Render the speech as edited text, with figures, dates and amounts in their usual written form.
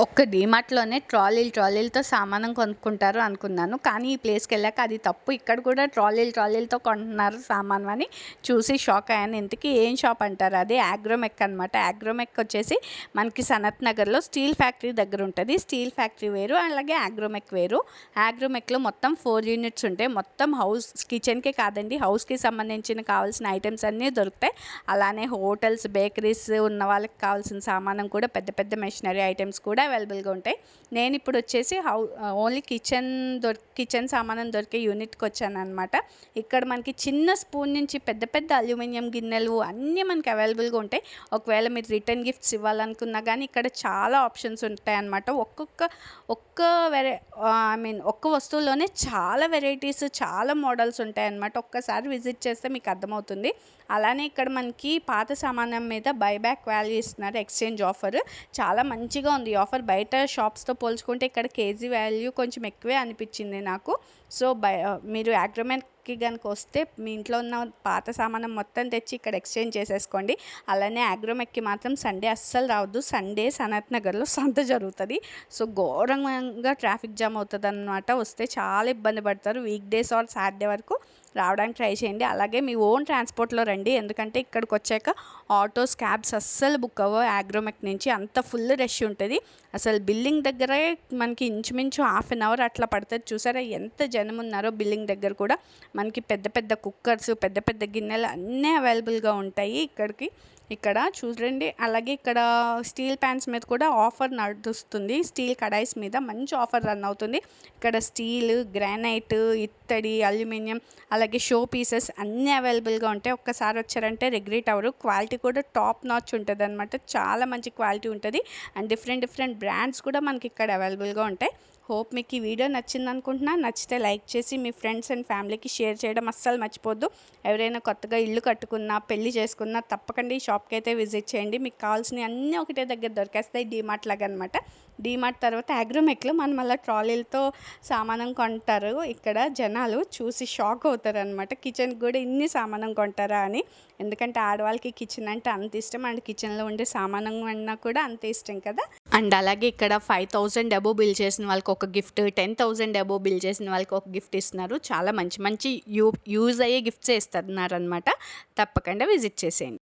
ఒక్క డీమార్ట్‌లోనే ట్రాలీలతో సామానం కొనుక్కుంటారు అనుకున్నాను. కానీ ఈ ప్లేస్‌కెళ్ళాక అది తప్పు. ఇక్కడ కూడా ట్రాలీలతో కొంటున్నారు సామాను అని చూసి షాక్ అయ్యాను. ఇంతకీ ఏం షాప్ అంటారా? అది అగ్రోమెక్ అనమాట. అగ్రోమెక్ వచ్చేసి మనకి సనత్ నగర్‌లో స్టీల్ ఫ్యాక్టరీ దగ్గర ఉంటది. స్టీల్ ఫ్యాక్టరీ వేరు, అలాగే అగ్రోమెక్ వేరు. అగ్రోమెక్‌లో మొత్తం 4 యూనిట్స్ ఉంటాయి. మొత్తం కిచెన్‌కే కాదండి, హౌస్‌కి సంబంధించిన కావాల్సిన ఐటెమ్స్ అన్నీ దొరుకుతాయి. అలానే హోటల్స్, బేకరీస్ ఉన్న వాళ్ళకి కావాల్సిన సామానం కూడా, పెద్ద పెద్ద మెషినరీ ఐటెమ్స్ కూడా అవైలబుల్గా ఉంటాయి. నేను ఇప్పుడు వచ్చేసి ఓన్లీ కిచెన్ సామానం దొరికే యూనిట్కి వచ్చాను అనమాట. ఇక్కడ మనకి చిన్న స్పూన్ నుంచి పెద్ద పెద్ద అల్యూమినియం గిన్నెలు అన్నీ మనకి అవైలబుల్గా ఉంటాయి. ఒకవేళ మీరు రిటర్న్ గిఫ్ట్స్ ఇవ్వాలనుకున్నా కానీ ఇక్కడ చాలా ఆప్షన్స్ ఉంటాయి అన్నమాట. ఒక్క వస్తువులోనే చాలా వెరైటీస్, చాలా మోడల్స్ ఉంటాయన్నమాట. ఒక్కసారి విజిట్ చేస్తే మీకు అర్థమవుతుంది. అలానే ఇక్కడ మనకి పాత సామానం మీద బైబ్యాక్ వాల్యూ ఇస్తున్నారు, ఎక్స్చేంజ్ ఆఫర్. చాలా మంచిగా ఉంది ఈ ఆఫర్. బయట షాప్స్తో పోల్చుకుంటే ఇక్కడ కేజీ వాల్యూ కొంచెం ఎక్కువే అనిపించింది నాకు. సో మీరు అగ్రోమెక్కి కనుక వస్తే మీ ఇంట్లో ఉన్న పాత సామానం మొత్తం తెచ్చి ఇక్కడ ఎక్స్చేంజ్ చేసేసుకోండి. అలానే అగ్రోమెక్కి మాత్రం సండే అస్సలు రావద్దు. సండే సనత్ నగర్లో సంత జరుగుతుంది. సో ఘోరంగా ట్రాఫిక్ జామ్ అవుతుంది అన్నమాట. వస్తే చాలా ఇబ్బంది పడతారు. వీక్ డేస్ ఆర్ సాటర్డే వరకు రావడానికి ట్రై చేయండి. అలాగే మీ ఓన్ ట్రాన్స్పోర్ట్లో రండి, ఎందుకంటే ఇక్కడికి వచ్చాక ఆటోస్, క్యాబ్స్ అస్సలు బుక్ అవ్వవు. అగ్రోమెక్ నుంచి అంత ఫుల్ రష్ ఉంటుంది. అసలు బిల్డింగ్ దగ్గరే మనకి ఇంచుమించు హాఫ్ అన్ అవర్ అట్లా పడుతుంది. చూసారా ఎంత జనం ఉన్నారో. బిల్డింగ్ దగ్గర కూడా మనకి పెద్ద పెద్ద కుక్కర్స్, పెద్ద పెద్ద గిన్నెలు అన్నీ అవైలబుల్గా ఉంటాయి ఇక్కడ చూడండి. అలాగే ఇక్కడ స్టీల్ ప్యాన్స్ మీద కూడా ఆఫర్ నడుస్తుంది. స్టీల్ కడాయిస్ మీద మంచి ఆఫర్ రన్ అవుతుంది. ఇక్కడ స్టీల్, గ్రానైట్, ఇత్తడి, అల్యూమినియం, అలాగే షో పీసెస్ అన్నీ అవైలబుల్గా ఉంటాయి. ఒక్కసారి వచ్చారంటే రిగ్రెట్ అవ్వరు. క్వాలిటీ కూడా టాప్ నాచ్ ఉంటుంది అనమాట. చాలా మంచి క్వాలిటీ ఉంటుంది. అండ్ డిఫరెంట్ బ్రాండ్స్ కూడా మనకి ఇక్కడ అవైలబుల్గా ఉంటాయి. హోప్ మీకు ఈ వీడియో నచ్చింది అనుకుంటున్నా. నచ్చితే లైక్ చేసి మీ ఫ్రెండ్స్ అండ్ ఫ్యామిలీకి షేర్ చేయడం అస్సలు మర్చిపోద్దు. ఎవరైనా కొత్తగా ఇల్లు కట్టుకున్నా, పెళ్లి చేసుకున్నా తప్పకుండా ఈ షాప్కి అయితే విజిట్ చేయండి. మీకు కావాల్సినవి అన్నీ ఒకటే దగ్గర దొరికేస్తాయి. డీమార్ట్ లాగా అనమాట. డీమార్ట్ తర్వాత అగ్రోమెక్లో మనం అలా ట్రాలీలతో సామానం కొంటారు. ఇక్కడ జనాలు చూసి షాక్ అవుతారు అనమాట. కిచెన్కి కూడా ఇన్ని సామానం కొంటారా అని. ఎందుకంటే ఆడవాళ్ళకి కిచెన్ అంటే అంత ఇష్టం, అండ్ కిచెన్లో ఉండే సామానం అన్నా కూడా అంత ఇష్టం కదా. అండ్ అలాగే ఇక్కడ 5000 అబోవ్ బిల్ చేసిన వాళ్ళకి ఒక గిఫ్ట్, 10,000 అబోవ్ బిల్ చేసిన వాళ్ళకి ఒక గిఫ్ట్ ఇస్తున్నారు. చాలా మంచి యూజ్ అయ్యే గిఫ్ట్సే ఇస్తున్నారు అనమాట. తప్పకుండా విజిట్ చేసేయండి.